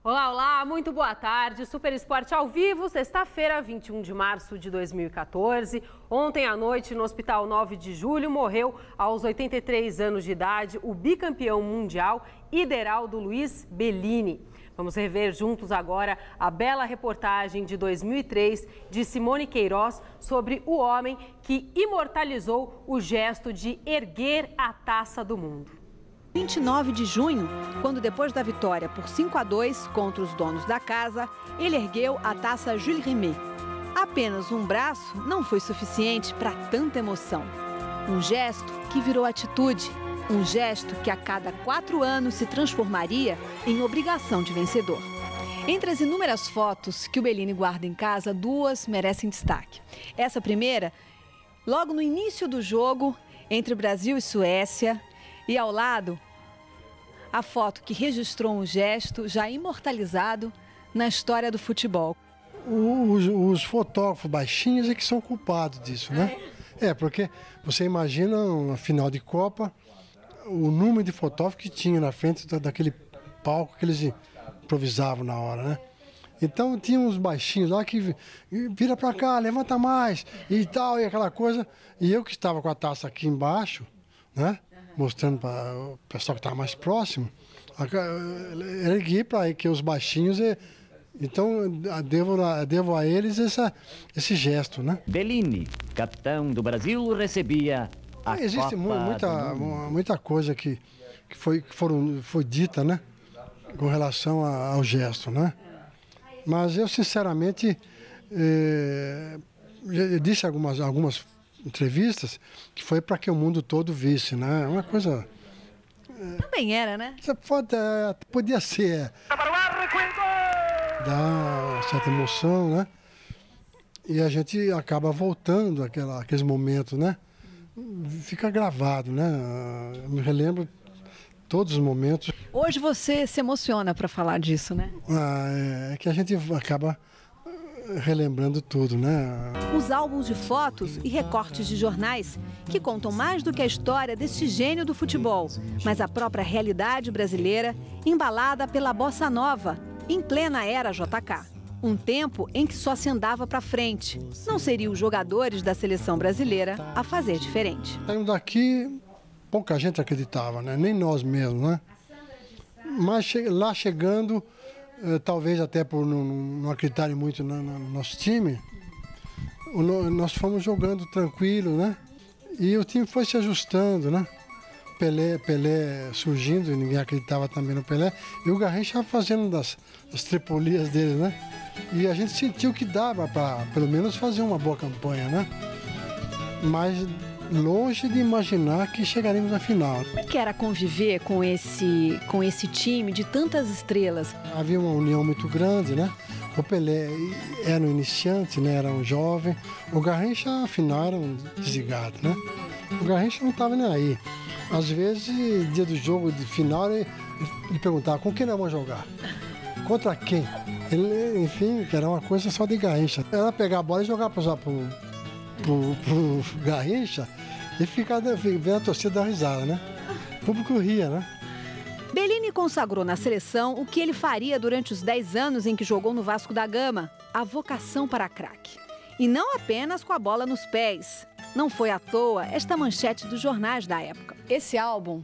Olá, olá, muito boa tarde. Super Esporte ao vivo, sexta-feira, 21 de março de 2014. Ontem à noite, no Hospital 9 de Julho, morreu aos 83 anos de idade o bicampeão mundial Ideraldo Luiz Bellini. Vamos rever juntos agora a bela reportagem de 2003 de Simone Queiroz sobre o homem que imortalizou o gesto de erguer a taça do mundo. 29 de junho, quando depois da vitória por 5-2 contra os donos da casa, ele ergueu a taça Jules Rimet. Apenas um braço não foi suficiente para tanta emoção. Um gesto que virou atitude, um gesto que a cada 4 anos se transformaria em obrigação de vencedor. Entre as inúmeras fotos que o Bellini guarda em casa, 2 merecem destaque. Essa primeira, logo no início do jogo, entre Brasil e Suécia. E ao lado, a foto que registrou um gesto já imortalizado na história do futebol. Os fotógrafos baixinhos é que são culpados disso, né? Porque você imagina uma final de Copa, o número de fotógrafos que tinha na frente daquele palco que eles improvisavam na hora, né? Então tinha uns baixinhos lá que vira pra cá, levanta mais e tal, e aquela coisa. E eu que estava com a taça aqui embaixo, né? Mostrando para o pessoal que estava mais próximo, ergui para que os baixinhos, então devo a eles esse gesto, né? Bellini, capitão do Brasil, recebia a Existe muita coisa que foi dita, né? Com relação ao gesto, né? Mas eu, sinceramente, eu disse algumas entrevistas que foi para que o mundo todo visse, né? Uma coisa... Também era, né? Podia ser. Dá certa emoção, né? E a gente acaba voltando aqueles momentos, né? Fica gravado, né? Eu me relembro todos os momentos. Hoje você se emociona para falar disso, né? É que a gente acaba relembrando tudo, né? Os álbuns de fotos e recortes de jornais que contam mais do que a história deste gênio do futebol, mas a própria realidade brasileira embalada pela bossa nova, em plena era JK. Um tempo em que só se andava para frente. Não seriam os jogadores da seleção brasileira a fazer diferente. Saindo daqui, pouca gente acreditava, né? Nem nós mesmos, né? Mas lá chegando, talvez até por não acreditarem muito no nosso time, nós fomos jogando tranquilo, né? E o time foi se ajustando, né? Pelé surgindo, e ninguém acreditava também no Pelé, e o Garrincha fazendo as tripolias dele, né? E a gente sentiu que dava para, pelo menos, fazer uma boa campanha, né? Mas longe de imaginar que chegaríamos na final. Como é que era conviver com esse time de tantas estrelas? Havia uma união muito grande, né? O Pelé era um iniciante, né? Era um jovem. O Garrincha, afinal, era um desligado, né? O Garrincha não estava nem aí. Às vezes, dia do jogo de final, ele perguntava: com quem nós vamos jogar? Contra quem? Ele, enfim, que era uma coisa só de Garrincha. Era pegar a bola e jogar pro Garrincha e ficar vendo a torcida dar risada, né? O público ria, né? Bellini consagrou na seleção o que ele faria durante os 10 anos em que jogou no Vasco da Gama, a vocação para craque. E não apenas com a bola nos pés. Não foi à toa esta manchete dos jornais da época. Esse álbum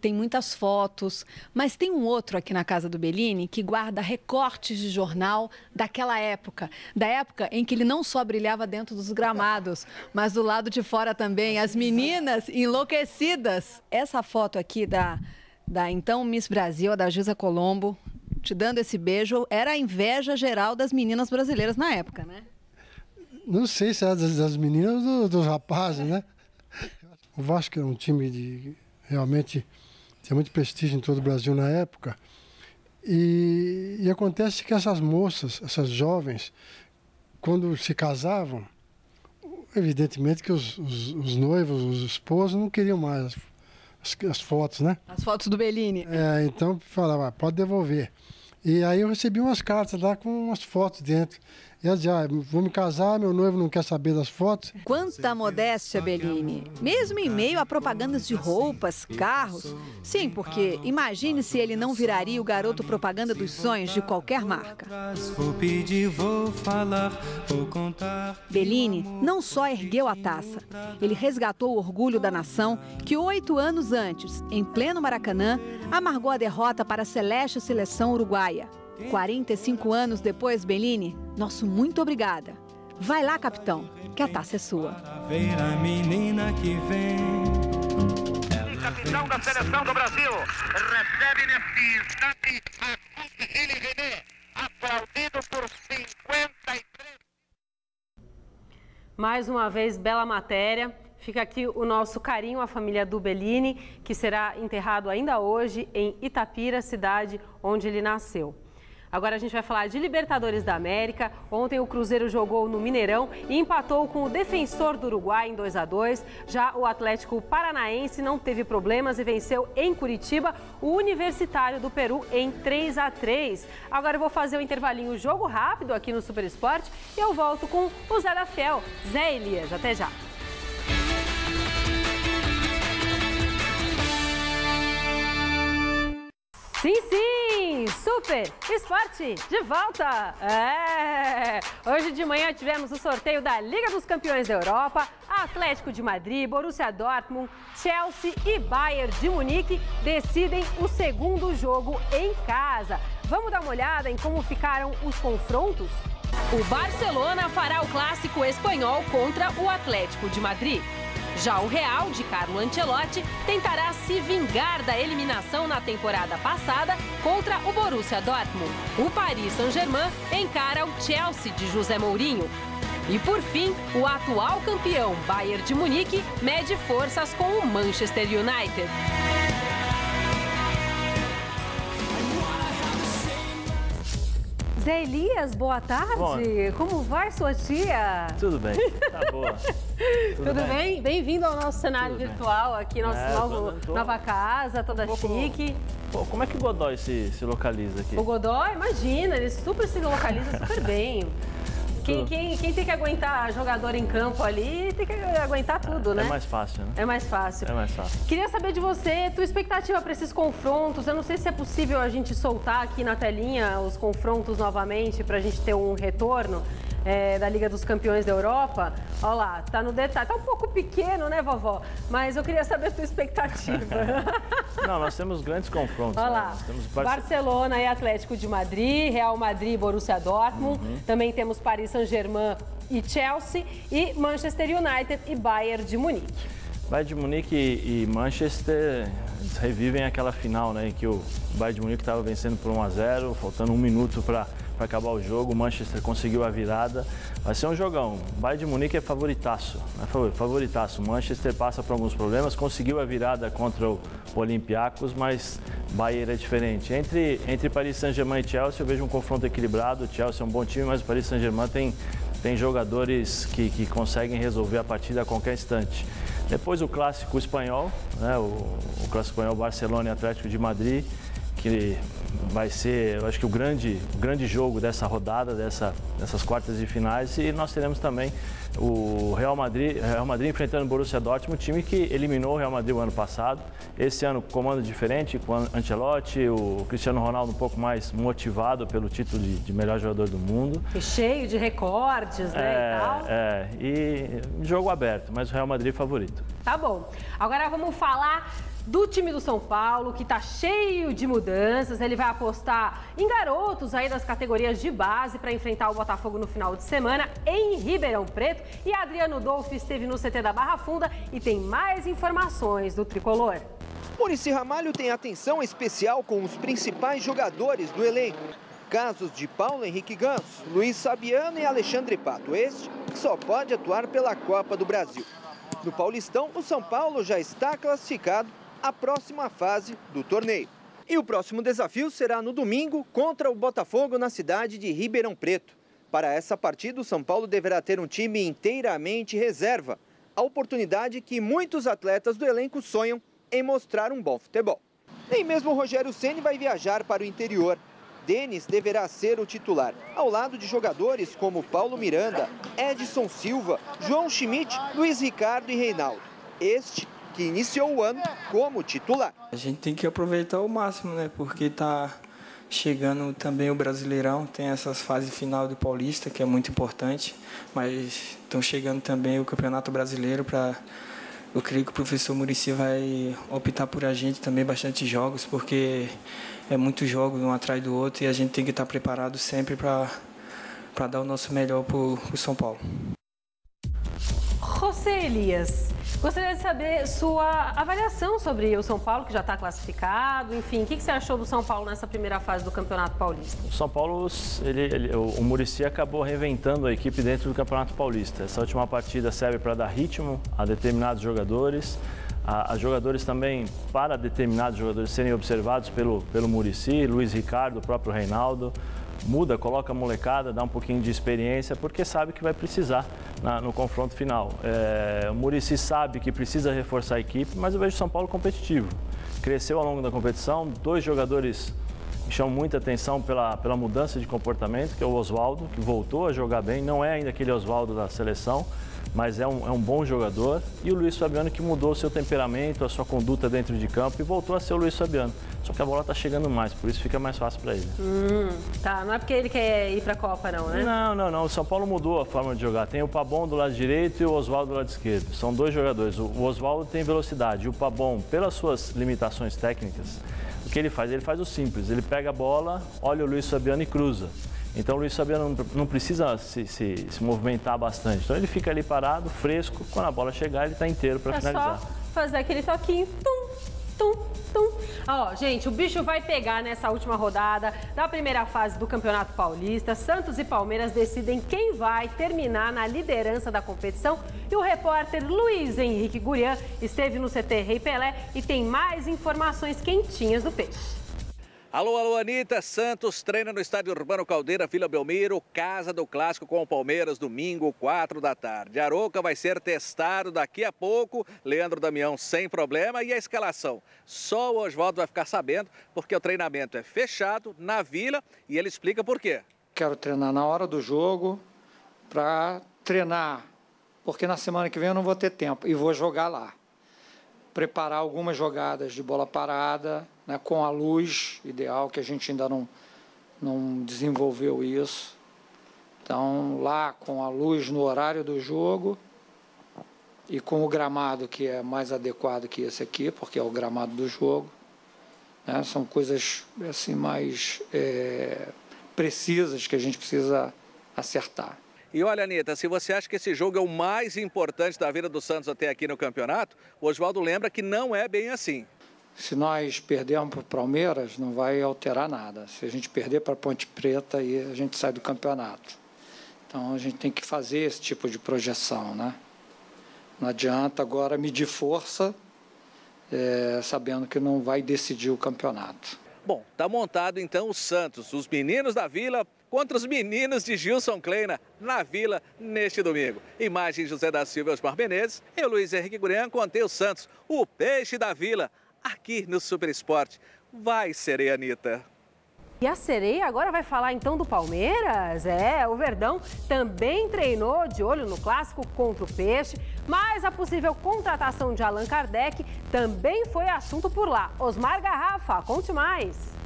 tem muitas fotos, mas tem um outro aqui na casa do Bellini que guarda recortes de jornal daquela época. Da época em que ele não só brilhava dentro dos gramados, mas do lado de fora também, as meninas enlouquecidas. Essa foto aqui da então Miss Brasil, a da Gisa Colombo, te dando esse beijo, era a inveja geral das meninas brasileiras na época, né? Não sei se era das meninas ou dos rapazes, né? O Vasco é um time de realmente tinha muito prestígio em todo o Brasil na época. E acontece que essas moças, essas jovens, quando se casavam, evidentemente que os noivos, os esposos, não queriam mais as fotos, né? As fotos do Bellini. Então falava: pode devolver. E aí eu recebi umas cartas lá com umas fotos dentro. E ela dizia, vou me casar, meu noivo não quer saber das fotos. Quanta modéstia, Bellini. Mesmo em meio a propagandas de roupas, carros. Sim, porque imagine se ele não viraria o garoto propaganda dos sonhos de qualquer marca. Bellini não só ergueu a taça, ele resgatou o orgulho da nação que 8 anos antes, em pleno Maracanã, amargou a derrota para a celeste seleção uruguaia. 45 anos depois, Bellini, nosso muito obrigada. Vai lá, capitão, que a taça é sua. Capitão da seleção do Brasil recebe nesse instante a Gilles René, aplaudido por 53. Mais uma vez, bela matéria. Fica aqui o nosso carinho à família do Bellini, que será enterrado ainda hoje em Itapira, cidade onde ele nasceu. Agora a gente vai falar de Libertadores da América. Ontem o Cruzeiro jogou no Mineirão e empatou com o Defensor do Uruguai em 2-2. Já o Atlético Paranaense não teve problemas e venceu em Curitiba o Universitário do Peru em 3-3. Agora eu vou fazer um intervalinho, jogo rápido aqui no Super Esporte e eu volto com o Zé da Fiel, Zé Elias. Até já! Sim, sim! Super Esporte de volta! Hoje de manhã tivemos o sorteio da Liga dos Campeões da Europa. Atlético de Madrid, Borussia Dortmund, Chelsea e Bayern de Munique decidem o segundo jogo em casa. Vamos dar uma olhada em como ficaram os confrontos? O Barcelona fará o clássico espanhol contra o Atlético de Madrid. Já o Real, de Carlo Ancelotti, tentará se vingar da eliminação na temporada passada contra o Borussia Dortmund. O Paris Saint-Germain encara o Chelsea, de José Mourinho. E, por fim, o atual campeão Bayern de Munique mede forças com o Manchester United. Zé Elias, boa tarde. Bom, como vai sua tia? Tudo bem, tá boa. Tudo bem? Bem-vindo ao nosso cenário virtual aqui, nosso nova casa, toda chique. Pô, como é que o Godoy se localiza aqui? O Godoy, imagina, ele super se localiza super bem. Quem tem que aguentar jogador em campo ali, tem que aguentar tudo, né? É mais fácil, né? É mais fácil. É mais fácil. Queria saber de você, tua expectativa para esses confrontos. Eu não sei se é possível a gente soltar aqui na telinha os confrontos novamente, para a gente ter um retorno da Liga dos Campeões da Europa. Olha lá, tá no detalhe. Tá um pouco pequeno, né, vovó? Mas eu queria saber a tua expectativa. Não, nós temos grandes confrontos. Olha lá, temos Barcelona e Atlético de Madrid, Real Madrid e Borussia Dortmund. Também temos Paris Saint-Germain e Chelsea e Manchester United e Bayern de Munique. Bayern de Munique e Manchester revivem aquela final, né, em que o Bayern de Munique estava vencendo por 1-0, faltando 1 minuto para acabar o jogo. O Manchester conseguiu a virada. Vai ser um jogão. O Bayern de Munique é favoritaço. Favoritaço. O Manchester passa por alguns problemas, conseguiu a virada contra o Olympiacos, mas Bayern é diferente. Entre Paris Saint-Germain e Chelsea, eu vejo um confronto equilibrado. O Chelsea é um bom time, mas o Paris Saint-Germain tem jogadores que conseguem resolver a partida a qualquer instante. Depois o clássico espanhol, né, o clássico espanhol Barcelona e Atlético de Madrid, que vai ser, eu acho que o grande jogo dessa rodada, dessas quartas de finais. E nós teremos também o Real Madrid enfrentando o Borussia Dortmund, um time que eliminou o Real Madrid o ano passado. Esse ano, comando diferente, com o Ancelotti, o Cristiano Ronaldo um pouco mais motivado pelo título de melhor jogador do mundo. E cheio de recordes, né, e tal. E jogo aberto, mas o Real Madrid favorito. Tá bom. Agora vamos falar do time do São Paulo, que está cheio de mudanças. Ele vai apostar em garotos aí das categorias de base para enfrentar o Botafogo no final de semana em Ribeirão Preto. E Adriano Dolfi esteve no CT da Barra Funda e tem mais informações do tricolor. Muricy Ramalho tem atenção especial com os principais jogadores do elenco. Casos de Paulo Henrique Ganso, Luiz Sabiano e Alexandre Pato. Este que só pode atuar pela Copa do Brasil. No Paulistão, o São Paulo já está classificado à próxima fase do torneio. E o próximo desafio será no domingo contra o Botafogo na cidade de Ribeirão Preto. Para essa partida, o São Paulo deverá ter um time inteiramente reserva. A oportunidade que muitos atletas do elenco sonham em mostrar um bom futebol. Nem mesmo o Rogério Ceni vai viajar para o interior. Denis deverá ser o titular, ao lado de jogadores como Paulo Miranda, Edson Silva, João Schmidt, Luiz Ricardo e Reinaldo. Este que iniciou o ano como titular. A gente tem que aproveitar ao máximo, né? Porque está chegando também o Brasileirão, tem essas fases final do Paulista, que é muito importante, mas estão chegando também o Campeonato Brasileiro para... Eu creio que o professor Muricy vai optar por a gente também bastante jogos, porque é muito jogo um atrás do outro e a gente tem que estar preparado sempre para dar o nosso melhor para o São Paulo. José Elias, gostaria de saber sua avaliação sobre o São Paulo, que já está classificado. Enfim, o que você achou do São Paulo nessa primeira fase do Campeonato Paulista? O São Paulo, o Muricy acabou reinventando a equipe dentro do Campeonato Paulista. Essa última partida serve para dar ritmo a determinados jogadores, a jogadores também, para determinados jogadores serem observados pelo Muricy, Luiz Ricardo, o próprio Reinaldo. Muda, coloca a molecada, dá um pouquinho de experiência, porque sabe que vai precisar no confronto final. O Muricy sabe que precisa reforçar a equipe, mas eu vejo o São Paulo competitivo. Cresceu ao longo da competição, 2 jogadores me chamam muita atenção pela mudança de comportamento, que é o Oswaldo, que voltou a jogar bem, não é ainda aquele Oswaldo da seleção, mas é um bom jogador, e o Luiz Fabiano, que mudou o seu temperamento, a sua conduta dentro de campo e voltou a ser o Luiz Fabiano. Só que a bola está chegando mais, por isso fica mais fácil para ele. Tá, não é porque ele quer ir para a Copa não, né? Não. O São Paulo mudou a forma de jogar. Tem o Pabon do lado direito e o Oswaldo do lado esquerdo. São 2 jogadores. O Oswaldo tem velocidade e o Pabon, pelas suas limitações técnicas, o que ele faz? Ele faz o simples. Ele pega a bola, olha o Luiz Fabiano e cruza. Então o Luiz Fabiano não precisa se movimentar bastante. Então ele fica ali parado, fresco. Quando a bola chegar, ele está inteiro para finalizar. É só fazer aquele toquinho. Tum, tum, tum. Ó, gente, o bicho vai pegar nessa última rodada da primeira fase do Campeonato Paulista. Santos e Palmeiras decidem quem vai terminar na liderança da competição. E o repórter Luiz Henrique Gurian esteve no CT Rei Pelé e tem mais informações quentinhas do Peixe. Alô, Anitta. Santos treina no Estádio Urbano Caldeira, Vila Belmiro, casa do clássico com o Palmeiras, domingo, 4 da tarde. Arouca vai ser testado daqui a pouco, Leandro Damião sem problema. E a escalação? Só o Oswaldo vai ficar sabendo, porque o treinamento é fechado na Vila e ele explica por quê. Quero treinar na hora do jogo para treinar, porque na semana que vem eu não vou ter tempo e vou jogar lá. Preparar algumas jogadas de bola parada, né, com a luz ideal, que a gente ainda não desenvolveu isso. Então, lá com a luz no horário do jogo e com o gramado que é mais adequado que esse aqui, porque é o gramado do jogo. Né, são coisas assim, mais precisas que a gente precisa acertar. E olha, Anitta, se você acha que esse jogo é o mais importante da vida do Santos até aqui no campeonato, o Oswaldo lembra que não é bem assim. Se nós perdermos para o Palmeiras, não vai alterar nada. Se a gente perder para a Ponte Preta, aí a gente sai do campeonato. Então, a gente tem que fazer esse tipo de projeção, né? Não adianta agora medir força, sabendo que não vai decidir o campeonato. Bom, tá montado então o Santos, os meninos da Vila contra os meninos de Gilson Kleina, na Vila, neste domingo. Imagem José da Silva e Osmar Menezes, eu, Luiz Henrique Gurian, contei o Santos, o peixe da Vila, aqui no Super Esporte. Vai, Sereia, Anitta. E a Sereia agora vai falar então do Palmeiras? O Verdão também treinou de olho no clássico contra o Peixe, mas a possível contratação de Allan Kardec também foi assunto por lá. Osmar Garrafa, conte mais.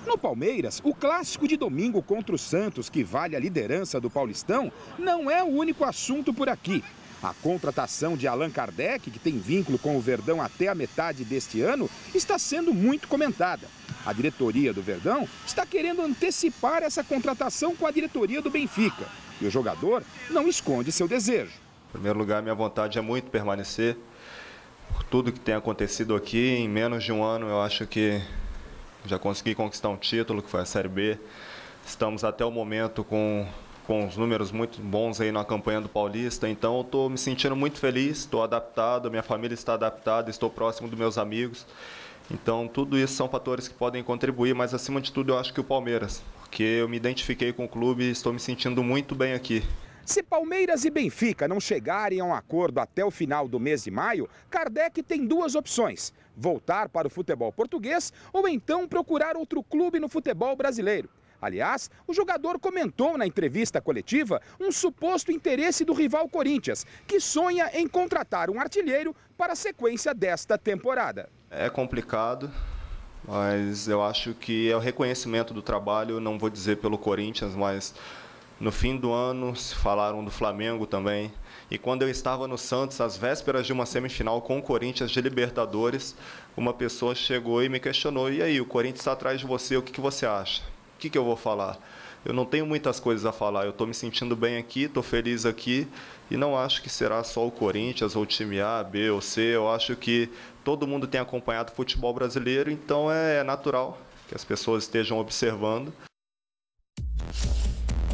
No Palmeiras, o clássico de domingo contra o Santos, que vale a liderança do Paulistão, não é o único assunto por aqui. A contratação de Allan Kardec, que tem vínculo com o Verdão até a metade deste ano, está sendo muito comentada. A diretoria do Verdão está querendo antecipar essa contratação com a diretoria do Benfica. E o jogador não esconde seu desejo. Em primeiro lugar, minha vontade é muito permanecer. Por tudo que tem acontecido aqui, em menos de um ano, eu acho que já consegui conquistar um título, que foi a Série B. Estamos até o momento com os números muito bons aí na campanha do Paulista. Então eu estou me sentindo muito feliz, estou adaptado, minha família está adaptada, estou próximo dos meus amigos. Então tudo isso são fatores que podem contribuir, mas acima de tudo eu acho que o Palmeiras, porque eu me identifiquei com o clube e estou me sentindo muito bem aqui. Se Palmeiras e Benfica não chegarem a um acordo até o final do mês de maio, Kardec tem duas opções: voltar para o futebol português ou então procurar outro clube no futebol brasileiro. Aliás, o jogador comentou na entrevista coletiva um suposto interesse do rival Corinthians, que sonha em contratar um artilheiro para a sequência desta temporada. É complicado, mas eu acho que é o reconhecimento do trabalho, não vou dizer pelo Corinthians, mas no fim do ano se falaram do Flamengo também. E quando eu estava no Santos, às vésperas de uma semifinal com o Corinthians de Libertadores, uma pessoa chegou e me questionou: e aí, o Corinthians está atrás de você, o que você acha? O que eu vou falar? Eu não tenho muitas coisas a falar, eu estou me sentindo bem aqui, estou feliz aqui e não acho que será só o Corinthians ou o time A, B ou C. Eu acho que todo mundo tem acompanhado o futebol brasileiro, então é natural que as pessoas estejam observando.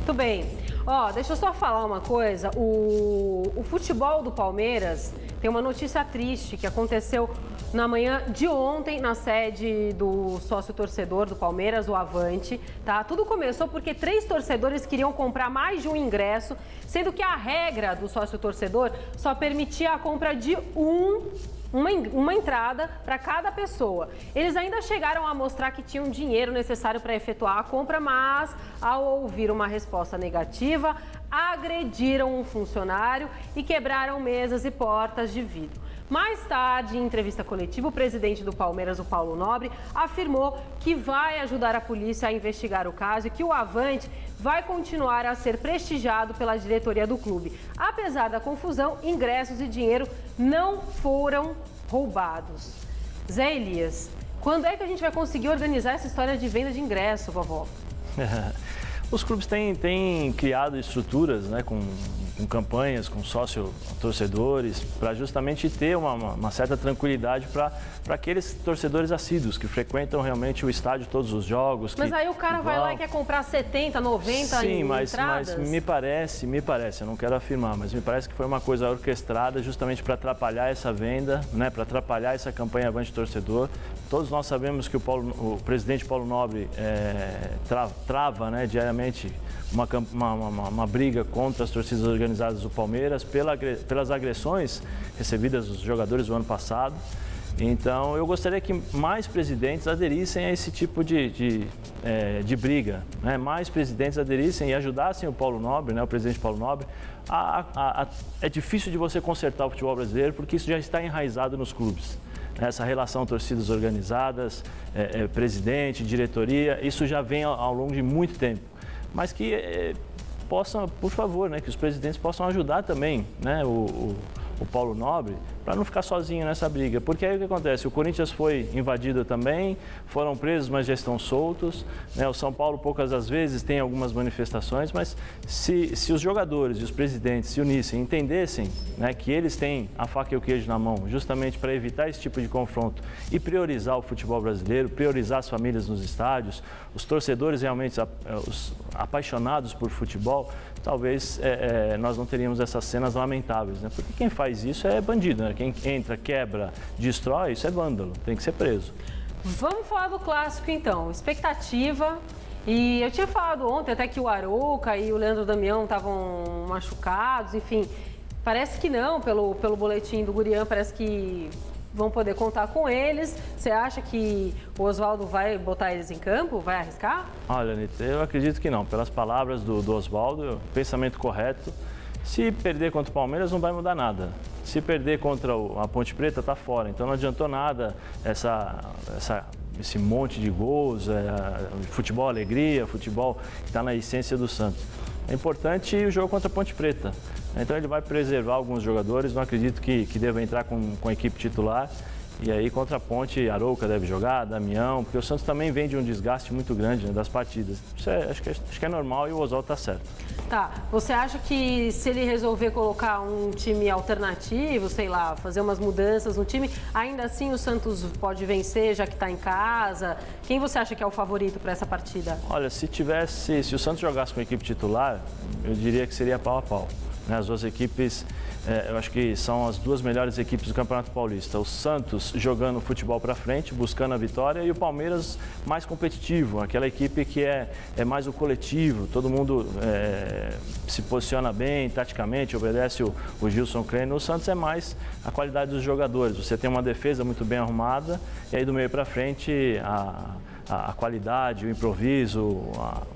Muito bem. Deixa eu só falar uma coisa. O futebol do Palmeiras tem uma notícia triste que aconteceu na manhã de ontem na sede do sócio-torcedor do Palmeiras, o Avante. Tá? Tudo começou porque 3 torcedores queriam comprar mais de um ingresso, sendo que a regra do sócio-torcedor só permitia a compra de uma entrada para cada pessoa. Eles ainda chegaram a mostrar que tinham dinheiro necessário para efetuar a compra, mas ao ouvir uma resposta negativa, agrediram um funcionário e quebraram mesas e portas de vidro. Mais tarde, em entrevista coletiva, o presidente do Palmeiras, o Paulo Nobre, afirmou que vai ajudar a polícia a investigar o caso e que o Avante vai continuar a ser prestigiado pela diretoria do clube. Apesar da confusão, ingressos e dinheiro não foram roubados. Zé Elias, quando é que a gente vai conseguir organizar essa história de venda de ingresso, vovó? Os clubes têm criado estruturas, né, com campanhas, com sócio-torcedores, para justamente ter uma certa tranquilidade para aqueles torcedores assíduos que frequentam realmente o estádio todos os jogos. Mas aí o cara vai lá e quer comprar 70, 90 entradas? Sim, mas me parece, eu não quero afirmar, mas me parece que foi uma coisa orquestrada justamente para atrapalhar essa venda, né, para atrapalhar essa campanha Avante Torcedor. Todos nós sabemos que o presidente Paulo Nobre trava, né, diariamente uma briga contra as torcidas organizadas do Palmeiras pelas agressões recebidas dos jogadores do ano passado. Então, eu gostaria que mais presidentes aderissem a esse tipo de briga, né? Mais presidentes aderissem e ajudassem o Paulo Nobre, né, o presidente Paulo Nobre. É difícil de você consertar o futebol brasileiro porque isso já está enraizado nos clubes. Essa relação torcidas organizadas, presidente, diretoria, isso já vem ao longo de muito tempo. Mas que possam, por favor, né, que os presidentes possam ajudar também, né, o Paulo Nobre, para não ficar sozinho nessa briga. Porque aí o que acontece? O Corinthians foi invadido também, foram presos, mas já estão soltos, né? O São Paulo poucas das vezes tem algumas manifestações, mas se os jogadores e os presidentes se unissem, entendessem, né, que eles têm a faca e o queijo na mão, justamente para evitar esse tipo de confronto e priorizar o futebol brasileiro, priorizar as famílias nos estádios, os torcedores realmente os apaixonados por futebol, talvez nós não teríamos essas cenas lamentáveis, né? Porque quem faz isso é bandido, né? Quem entra, quebra, destrói, isso é vândalo, tem que ser preso. Vamos falar do clássico então, expectativa. E eu tinha falado ontem até que o Arouca e o Leandro Damião estavam machucados, enfim, parece que não, pelo boletim do Gurian, parece que vão poder contar com eles. Você acha que o Oswaldo vai botar eles em campo? Vai arriscar? Olha, Anitta, eu acredito que não. Pelas palavras do Oswaldo, pensamento correto. Se perder contra o Palmeiras, não vai mudar nada. Se perder contra a Ponte Preta, está fora. Então não adiantou nada esse monte de gols, futebol alegria, futebol que está na essência do Santos. É importante o jogo contra a Ponte Preta. Então ele vai preservar alguns jogadores, não acredito que deva entrar com a equipe titular. E aí contra a Ponte, Arouca deve jogar, Damião, porque o Santos também vem de um desgaste muito grande, né, das partidas. Isso acho que é normal e o Oswaldo está certo. Tá, você acha que se ele resolver colocar um time alternativo, sei lá, fazer umas mudanças no time, ainda assim o Santos pode vencer, já que está em casa? Quem você acha que é o favorito para essa partida? Olha, se o Santos jogasse com a equipe titular, eu diria que seria pau a pau. né? As duas equipes, eu acho que são as duas melhores equipes do Campeonato Paulista. O Santos jogando futebol para frente, buscando a vitória, e o Palmeiras mais competitivo, aquela equipe que é mais o coletivo, todo mundo se posiciona bem taticamente, obedece o Gilson Klein. O Santos é mais a qualidade dos jogadores. Você tem uma defesa muito bem arrumada e aí do meio para frente a qualidade, o improviso,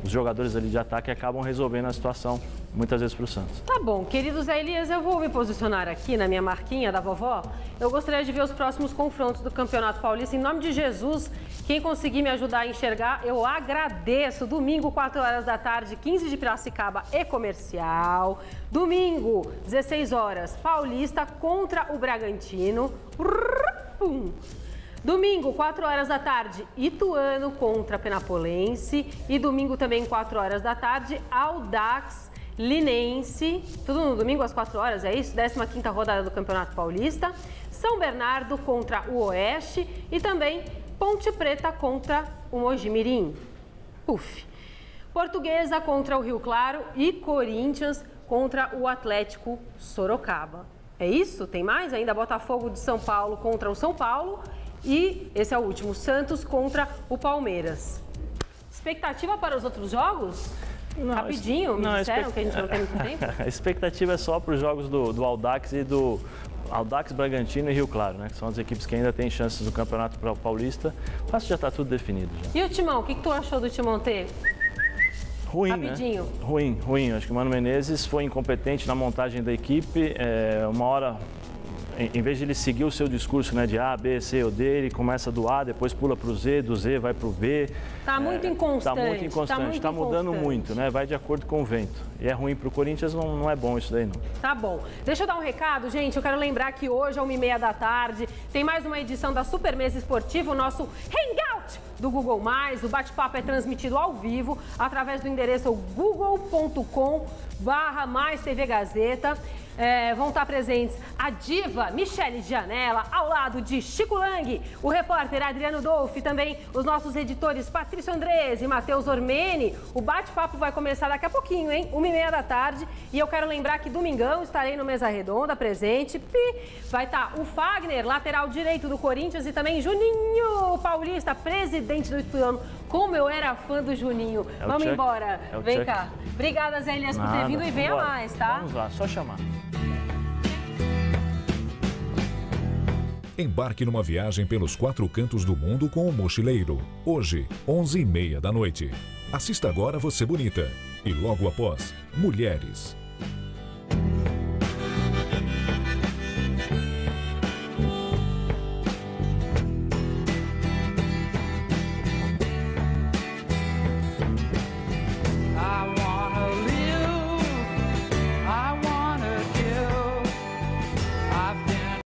os jogadores ali de ataque acabam resolvendo a situação muitas vezes para o Santos. Tá bom, querido Zé Elias, eu vou me posicionar aqui na minha marquinha da vovó. Eu gostaria de ver os próximos confrontos do Campeonato Paulista. Em nome de Jesus, quem conseguir me ajudar a enxergar, eu agradeço. Domingo, 4 horas da tarde, 15 de Piracicaba e Comercial. Domingo, 16 horas, Paulista contra o Bragantino. Domingo, 4 horas da tarde, Ituano contra Penapolense. E domingo também, 4 horas da tarde, Audax Linense. Tudo no domingo às 4 horas, é isso? 15ª rodada do Campeonato Paulista. São Bernardo contra o Oeste. E também Ponte Preta contra o Mojimirim. Portuguesa contra o Rio Claro e Corinthians contra o Atlético Sorocaba. É isso? Tem mais? Ainda Botafogo de São Paulo contra o São Paulo. E esse é o último, Santos contra o Palmeiras. Expectativa para os outros jogos? Não, rapidinho, me disseram que a gente não tem muito tempo. A expectativa é só para os jogos do Audax e do Audax, Bragantino e Rio Claro, né? Que são as equipes que ainda têm chances do Campeonato Paulista. O resto já está tudo definido. Já. E o Timão? O que tu achou do Timão ter? Ruim, rapidinho. Né? Ruim. Acho que o Mano Menezes foi incompetente na montagem da equipe. Uma hora, em vez de ele seguir o seu discurso, né, de A, B, C ou D, ele começa do A, depois pula para o Z, do Z vai para o B. Está muito inconstante. Está muito inconstante, está mudando muito, né? Vai de acordo com o vento. E é ruim para o Corinthians, não é bom isso daí, não. Tá bom. Deixa eu dar um recado, gente. Eu quero lembrar que hoje, às 1h30 da tarde, tem mais uma edição da Supermesa Esportiva, o nosso Hangout do Google+. O bate-papo é transmitido ao vivo através do endereço google.com/MaisTVGazeta. Vão estar presentes a diva Michele Gianella, ao lado de Chico Lang, o repórter Adriano Dolfi, também os nossos editores Patrício Andrés e Matheus Ormeni. O bate-papo vai começar daqui a pouquinho, hein? 1h30 da tarde. E eu quero lembrar que domingão estarei no Mesa Redonda, presente. Vai estar o Fagner, lateral direito do Corinthians, e também Juninho Paulista, presidente do Ituano. Como eu era fã do Juninho. Vamos embora. Vem cá. Obrigada, Zé Elias, por ter vindo, e venha mais, tá? Vamos lá, só chamar. Embarque numa viagem pelos 4 cantos do mundo com o Mochileiro. Hoje, 11h30 da noite. Assista agora Você Bonita. E logo após, Mulheres.